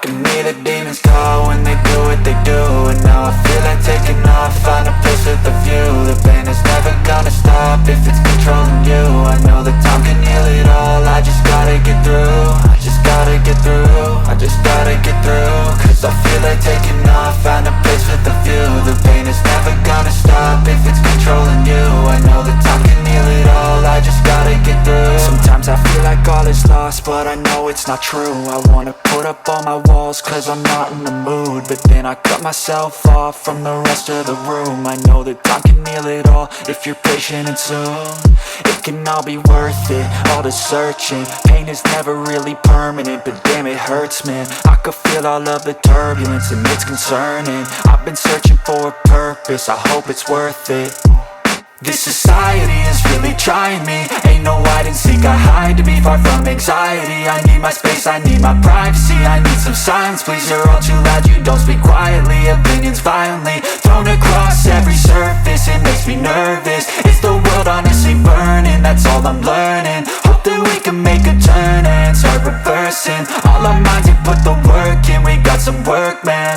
can hear the demons call when they do what they do. And now I feel like taking off, find a place with a view. The pain is never gonna stop if it's controlling you. I know that time can heal it all, I just gotta get through. I just gotta get through, I just gotta get through. Cause I feel like taking off, find a place with a view. The pain is never gonna stop if it's controlling you. I know that time can heal it all, I just gotta get through. Sometimes I feel like all is lost, but I know it's not true. I wanna put up all my walls cause I'm not in the mood, but then I cut myself off from the rest of the room. I know that time can heal it all if you're patient and soon. It can all be worth it, all the searching. Pain is never really permanent, but damn it hurts, man. I could feel all of the turbulence and it's concerning. I've been searching for a purpose, I hope it's worth it. This society is really trying me. Ain't no hide and seek, I hide to be far from anxiety. I need my space, I need my privacy. I need some silence, please, you're all too loud. You don't speak quietly, opinions violently thrown across every surface. It makes me nervous, it's the world honestly burning. That's all I'm learning, hope that we can make a turn and start reversing. All our minds, we put the work in, we got some work, man.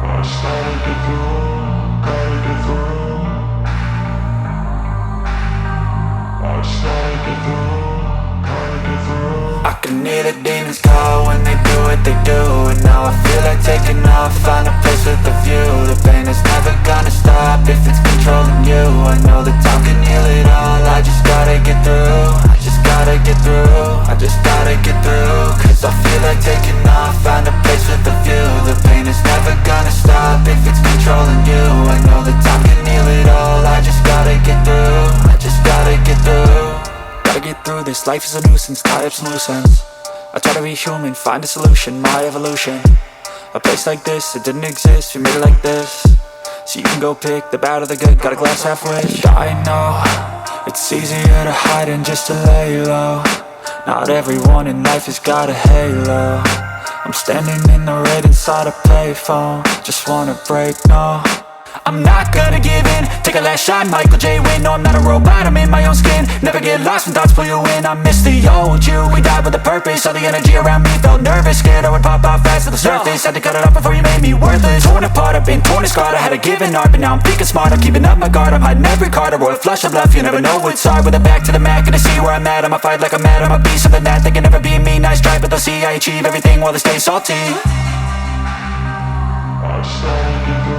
I started to do, gotta get through. I started to do, gotta get through. I can hear the demons call when they do what they do. And now I feel like taking off, find a place with a view. The pain is never gonna stop if it's controlling you. I know that time can heal it all, I just gotta get through. I just gotta get through, I just gotta get through. Cause I feel like taking off, find a place with a view. The pain is never gonna stop if it's controlling you. I know that time can heal it all, I just gotta get through. I just gotta get through. Gotta get through this, life is a nuisance, tie up some loose ends. I try to be human, find a solution, my evolution. A place like this, it didn't exist, we made it like this. So you can go pick the bad or the good, got a glass halfway. I know, it's easier to hide than just to lay low. Not everyone in life has got a halo. I'm standing in the red inside a payphone, just wanna break, no. I'm not gonna give in, take a last shot, Michael J. Win. No, I'm not a robot, I'm in my own skin. Never get lost when thoughts pull you in. I miss the old you, we died with a purpose. All the energy around me felt nervous, scared I would pop off fast to the surface. Had to cut it off before you made me worthless. Torn apart, I've been torn and scarred. I had a given art, but now I'm thinking smart. I'm keeping up my guard, I'm hiding every card. A royal flush of love, you never know what's hard. With a back to the mat, gonna see where I'm at. I'ma fight like I'm mad, I'ma be something that they can never be me. Nice try, but they'll see I achieve everything while they stay salty. I started to go,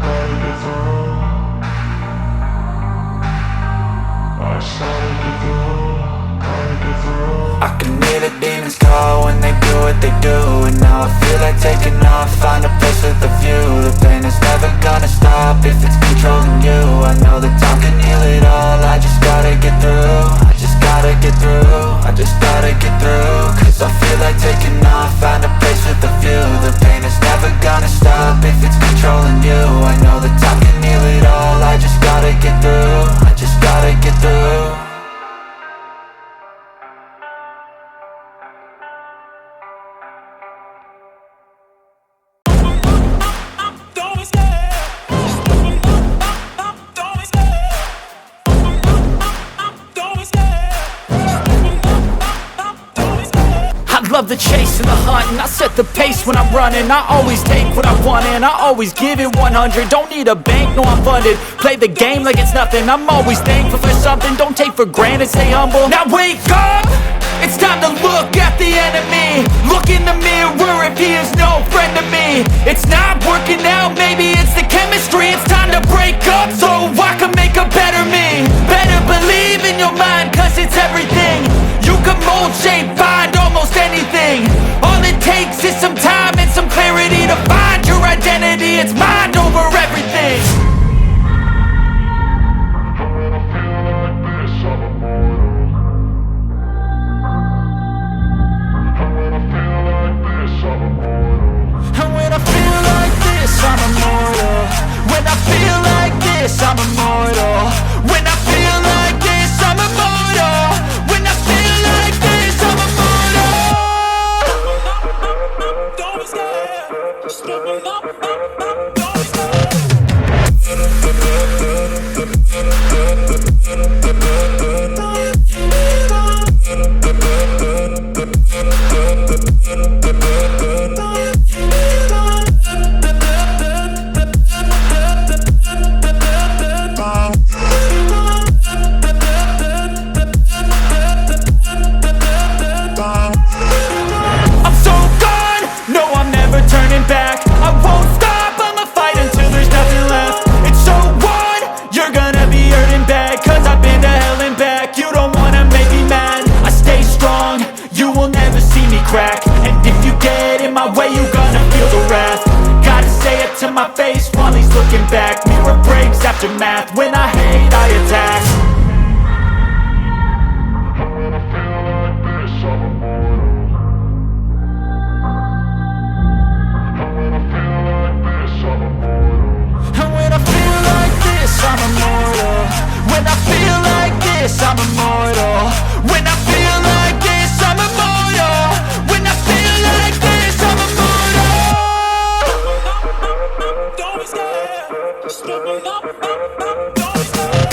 gotta get through. I started to do, gotta get through. I can hear the demons call when they do what they do. And now I feel like taking off, find a place with a view. The pain is never gonna stop if it's controlling you. I know that time can heal it all, I just gotta get through. I just gotta get through, I just gotta get through. Cause I feel like taking off, find a place with a view. The pain is never gonna stop if it's controlling you. I know that time can heal it all, I just gotta get through. I just gotta get through. Love the chase and the hunt, and I set the pace when I'm running. I always take what I want and I always give it 100. Don't need a bank, no I'm funded. Play the game like it's nothing, I'm always thankful for something. Don't take for granted, stay humble. Now wake up, it's time to look at the enemy. Look in the mirror if he is no friend to me. It's not working out, maybe it's the chemistry. It's time to break up so I can make a better me. Better believe in your mind, cause it's everything. You can mold, shape, find almost anything. All it takes is some time and some clarity to find your identity. It's mind over everything. And when I feel like this, I'm immortal. When I feel like this, I'm immortal. When I feel like this, I'm immortal. When I feel like this, I'm immortal. Don't be scared. Just give it up. Don't be scared. the wrath. Gotta say it to my face while he's looking back. Mirror breaks after math. When I hate, I attack. And when I feel like this, I'm immortal. When I feel like this, I'm immortal. When I feel like this, I'm immortal. When I feel like this, I'm immortal. Don't be scared. Just look me up. Don't be scared.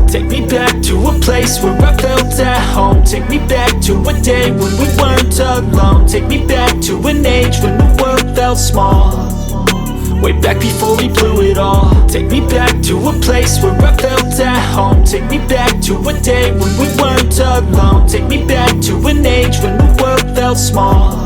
Take me back to a place where I felt at home. Take me back to a day when we weren't alone. Take me back to an age when the world felt small. Way back before we blew it all. Take me back to a place where I felt at home. Take me back to a day when we weren't alone. Take me back to an age when the world felt small.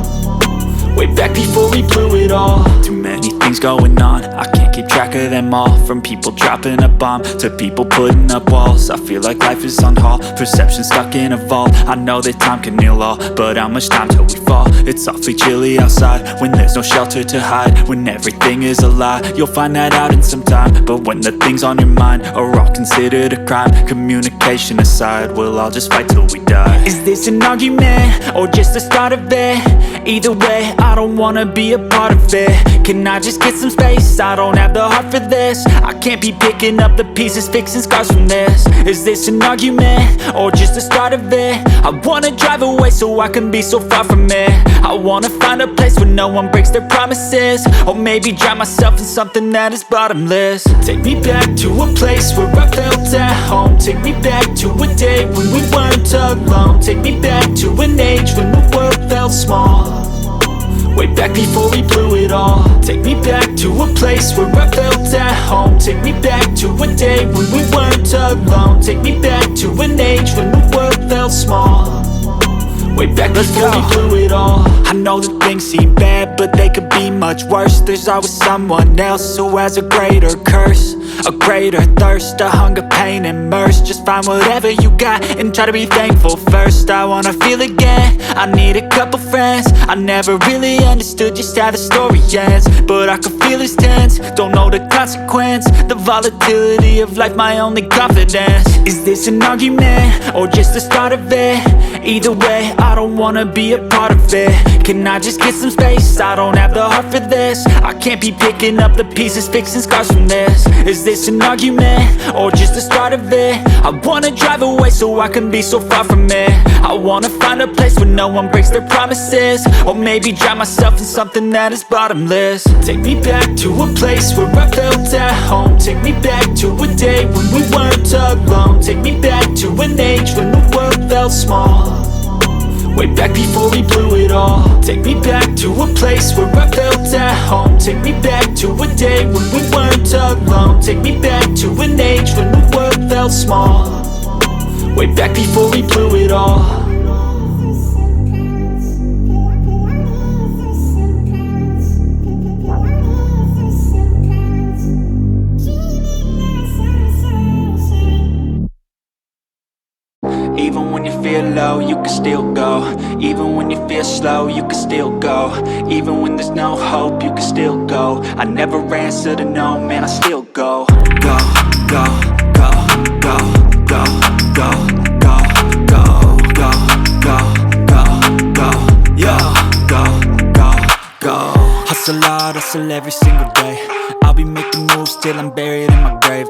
Way back before we blew it all. Too many things going on, I can't keep track of them all. From people dropping a bomb to people putting up walls. I feel like life is on hold, perception stuck in a vault. I know that time can heal all, but how much time till we fall? It's awfully chilly outside when there's no shelter to hide. When everything is a lie, you'll find that out in some time. But when the things on your mind are all considered a crime, communication aside, we'll all just fight till we die. Is this an argument or just the start of it? Either way, I don't wanna be a part of it. Can I just get some space? I don't have the heart for this. I can't be picking up the pieces, fixing scars from this. Is this an argument or just the start of it? I wanna drive away so I can be so far from it. I wanna find a place where no one breaks their promises. Or maybe drown myself in something that is bottomless. Take me back to a place where I felt at home. Take me back to a day when we weren't alone. Take me back to an age when the world felt small. Way back before we blew it all. Take me back to a place where I felt at home. Take me back to a day when we weren't alone. Take me back to an age when the world felt small. Way back before we blew it all. I know that things seem bad, but they could be much worse. There's always someone else who has a greater curse, a greater thirst, a hunger, pain, and mercy. Just find whatever you got and try to be thankful first. I wanna feel again, I need a couple friends. I never really understood just how the story ends, but I can feel it's tense, don't know the consequence. The volatility of life, my only confidence. Is this an argument or just the start of it? Either way, I don't wanna be a part of it. Can I just get some space? I don't have the heart for this. I can't be picking up the pieces, fixing scars from this. Is this an argument or just the start of it? I wanna drive away so I can be so far from it. I wanna find a place where no one breaks their promises. Or maybe drown myself in something that is bottomless. Take me back to a place where I felt at home. Take me back to a day when we weren't alone. Take me back to an age when the world felt small. Way back before we blew it all. Take me back to a place where I felt at home. Take me back to a day when we weren't alone. Take me back to an age when the world felt small. Way back before we blew it all. Even when you feel low, you can still go. Even when you feel slow, you can still go. Even when there's no hope, you can still go. I never answer to no, man, I still go. Go, go, go, go, go, go, go, go, go, go, go, go, yo, go, go, go. Hustle hard, hustle every single day. I'll be making moves till I'm buried in my grave.